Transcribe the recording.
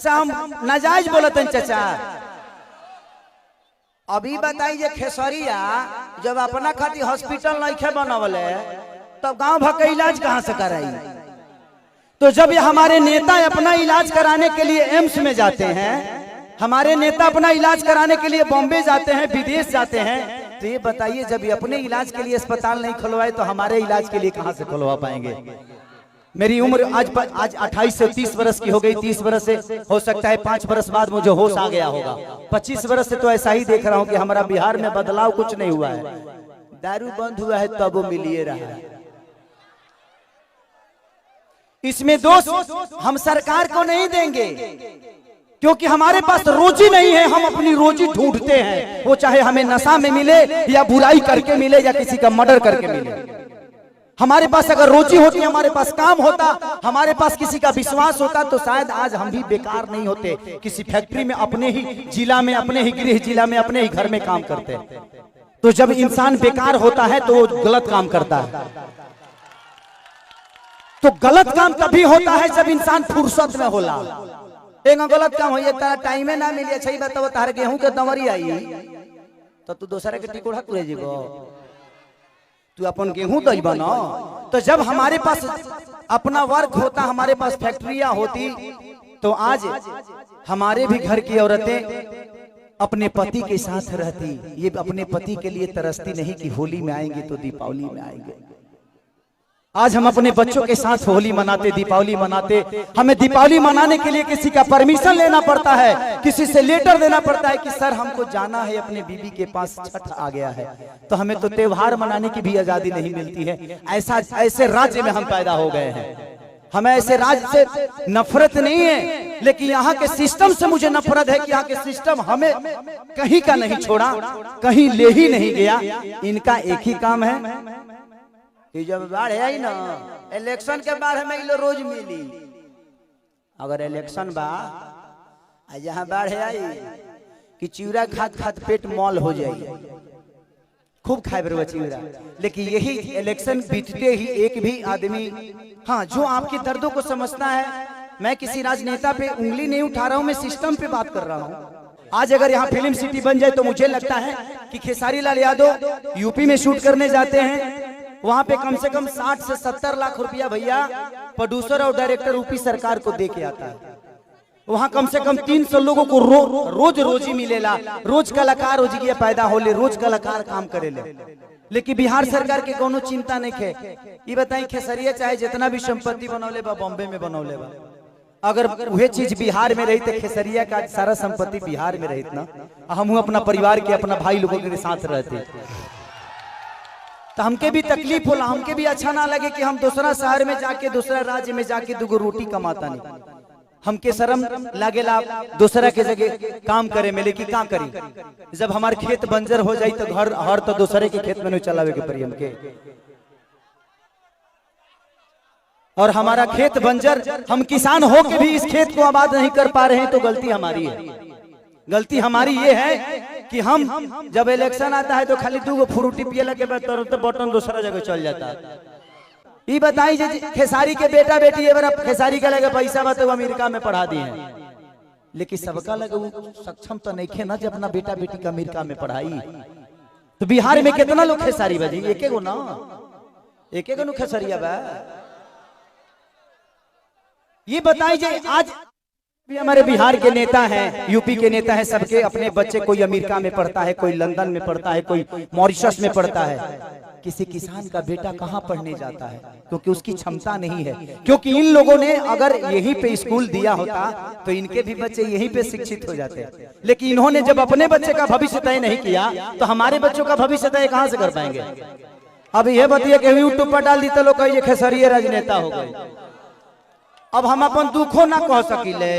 अच्छा हम नाजायज बोलते हैं चाचा। अभी बताइए खेसरिया जब अपना खातिर हॉस्पिटल नहीं बनवले तब गांव भर का इलाज कहां से कराई? तो जब ये हमारे नेता अपना इलाज कराने के लिए एम्स में जाते हैं, हमारे नेता अपना इलाज कराने के लिए बॉम्बे जाते हैं, विदेश जाते हैं, तो ये बताइए जब ये अपने इलाज के लिए अस्पताल नहीं खुलवाए तो हमारे इलाज के लिए कहां से खुलवा पाएंगे? मेरी उम्र आज 28 से 30 वर्ष की हो गई। 30 वर्ष से हो सकता है 5 वर्ष बाद मुझे होश आ गया होगा। 25 वर्ष से तो ऐसा ही देख रहा हूं कि हमारा बिहार में बदलाव कुछ नहीं हुआ है। दारू बंद हुआ है तब वो मिलिए रहा है। इसमें दोष हम सरकार को नहीं देंगे क्योंकि हमारे पास रोजी नहीं है। हम अपनी रोजी ढूंढते हैं, वो चाहे हमें नशा में मिले या बुराई करके मिले या किसी का मर्डर करके मिले। हमारे पास अगर रोजी होती, हमारे पास काम होता, हमारे पास किसी का विश्वास होता तो शायद आज हम भी बेकार नहीं होते। किसी फैक्ट्री में अपने ही जिला में, अपने ही गृह जिला में, अपने ही घर में काम करते। तो जब इंसान बेकार होता है तो वो गलत काम करता है। तो गलत काम तभी होता है जब इंसान फुर्सत में होला। एक गलत काम हो तारा टाइम ना मिले, सही बताओ तार गेहूं के दवरी आई तो तू दूसरे के टिकोड़ा तुरे जीवो, तू अपन गेहूं दईबा ना। तो जब हमारे पास अपना वर्क होता, हमारे पास फैक्ट्रियां होती, तो आज हमारे भी घर की औरतें अपने पति के साथ रहती। ये अपने पति के लिए तरसती नहीं कि होली में आएंगे तो दीपावली में आएंगे। आज हम अपने बच्चों के साथ होली मनाते, दीपावली मनाते। हमें दीपावली मनाने के लिए किसी का परमिशन लेना पड़ता है, किसी से लेटर देना पड़ता है कि सर हमको जाना है अपने बीबी के पास, छठ आ गया है। तो हमें तो त्योहार मनाने की भी आजादी नहीं मिलती है। ऐसे राज्य में हम पैदा हो गए हैं। हमें ऐसे राज्य से नफरत नहीं है, लेकिन यहाँ के सिस्टम से मुझे नफरत है कि यहाँ के सिस्टम हमें कहीं का नहीं छोड़ा, कहीं ले ही नहीं गया। इनका एक ही काम है कि जब बाढ़ आई ना, इलेक्शन के बाद हमें लो रोज मिली। अगर इलेक्शन बा जहाँ बाढ़ आई कि चिवड़ा खात खात पेट मॉल हो जाए, खूब खाए बरवा चिवड़ा। लेकिन यही इलेक्शन बीतते ही एक भी आदमी, हाँ, जो आपके दर्दों को समझता है। मैं किसी राजनेता पे उंगली नहीं उठा रहा हूं, मैं सिस्टम पे बात कर रहा हूं। आज अगर यहाँ फिल्म सिटी बन जाए तो मुझे लगता है कि खेसारी लाल यादव यूपी में शूट करने जाते हैं, वहां पे कम से कम 60 से 70 लाख रुपया भैया प्रोड्यूसर और डायरेक्टर यूपी सरकार को दे के आता है। वहां कम से कम 300 लोगों को रोज रोजी मिलेला, रोज कलाकार रोजी पैदा होले, रोज कलाकार काम करेले। लेकिन बिहार सरकार के कोनो चिंता नहीं है। ये बताई खेसरिया चाहे जितना भी संपत्ति बनौले बा बॉम्बे में बनौले बा, अगर वह चीज बिहार में रही तो खेसरिया का सारा संपत्ति बिहार में रहित ना, हम अपना परिवार के, अपना भाई लोगों के साथ रहते तो हमके भी तकलीफ होला, हमके भी अच्छा ना लगे कि हम दूसरा शहर में जाके, दूसरा राज्य में जाके दुगो रोटी कमाता नहीं। हमके शर्म लागेला दूसरा के जगह काम करे में, लेकिन क्या करी जब हमारे खेत बंजर हो जाए तो घर हर तो दूसरे के खेत में नहीं चलावे के पड़ी हमके। और हमारा खेत बंजर, हम किसान हो के भी इस खेत को आबाद नहीं कर पा रहे हैं, तो गलती हमारी है। गलती हमारी ये है कि हम जब इलेक्शन आता है तो खाली 2 फ्रूटी पियला के बाद तो बटन दूसरा जगह चल जाता है। ये बताई खेसारी के बेटा बेटी खेसारी का लगे पैसा बा तो अमेरिका में पढ़ा दिए हैं, लेकिन सबका लगे वो सक्षम तो नहीं खे ना जब अपना बेटा बेटी का अमेरिका में पढ़ाई। तो बिहार में कितना लोग खेसारी बजी? एक गो ना, एक खेसरिया बा। ये बताइए आज भी हमारे बिहार के नेता हैं, यूपी के नेता हैं, सबके अपने बच्चे, कोई अमेरिका में पढ़ता है, कोई लंदन में पढ़ता है, कोई मॉरिशस में पढ़ता है। किसी किसान का बेटा कहाँ पढ़ने जाता है? क्योंकि उसकी क्षमता नहीं है। क्योंकि इन लोगों ने अगर यहीं पे स्कूल दिया होता तो इनके भी बच्चे यहीं पे शिक्षित हो जाते। लेकिन इन्होंने जब अपने बच्चे का भविष्य तय नहीं किया तो हमारे बच्चों का भविष्य तय कहाँ से कर पाएंगे? अब यह बताइए कि यूट्यूब पर डाल दी तो लोग कहिए खेसरिया राजनेता हो गए। अब हम अपन दुखों ना कह सकिले।